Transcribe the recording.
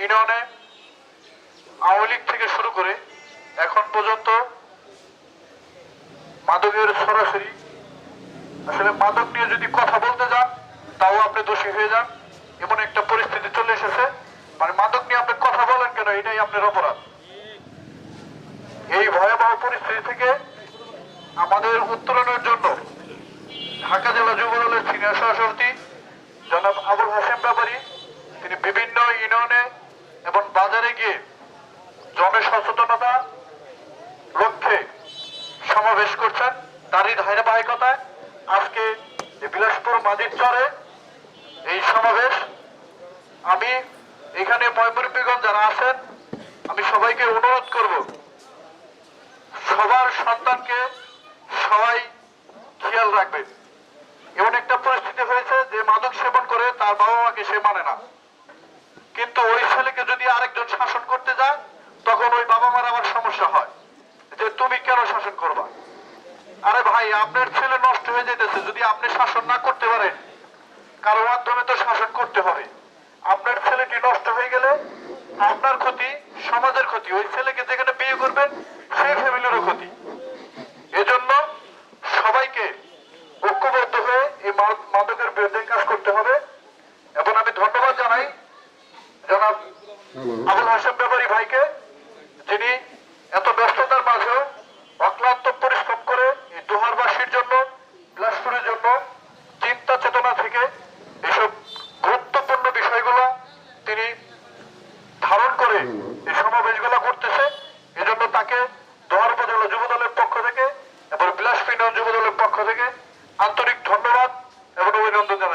ইউনিয়নে আওয়ামী লীগ থেকে শুরু করে এখন পর্যন্ত মাদকের সরাসরি আসলে মাদক নিয়ে যদি কথা বলতে যান তাও আপনি দোষী হয়ে যান, এমন একটা পরিস্থিতি চলে এসেছে। মানে মাদক নিয়ে আপনি কথা বলেন কেন, এটাই আপনার অপরাধ। এই ভয়াবহ পরিস্থিতি থেকে আমাদের উত্তরণের জন্য ঢাকা জেলা যুবদলের সিনিয়র সভাপতি জনাব আবুল হাশেম ব্যাপারী তিনি বিভিন্ন ইউনিয়নে এবং বাজারে গিয়ে জনসচেতনতা লক্ষ্যে সমাবেশ করছেন। তারই ধারাবাহিকতায় আজকে বিলাসপুর মাঝির চরে এই সমাবেশ। আমি এখানে ময়মুরব্বীগণ যারা আছেন আমি সবাইকে অনুরোধ করব, সবার সন্তানকে সবাই খেয়াল রাখবেন। এমন একটা পরিস্থিতি হয়েছে যে মাদক সেবন করে তার বাবা মাকে সে মানে না, কিন্তু ওই ছেলেকে যদি আরেকজন শাসন করতে যায় তখন ওই বাবা মার আবার সমস্যা হয় যে তুমি কেন শাসন করবা। আরে ভাই, আপনার ছেলে নষ্ট হয়ে যেতেছে, যদি আপনি শাসন না করতে পারেন কারো মাধ্যমে তো শাসন করতে হবে। আপনার ছেলেটি নষ্ট হয়ে গেলে আপনার ক্ষতি, সমাজের ক্ষতি, ওই ছেলেকে যেখানে বিয়ে করবেন সেই ফ্যামিলিরও ক্ষতি। এজন্য সবাইকে ঐক্যবদ্ধ হয়ে এই মাদকের বিরুদ্ধে কাজ করতে হবে। এবং আমি ধন্যবাদ জানাই জনাব আবুল হাশেম ব্যাপারী ভাইকে, যিনি এত ব্যস্ততার মাঝেও অক্লান্ত পরিশ্রম করে এই দোহারবাসীর জন্য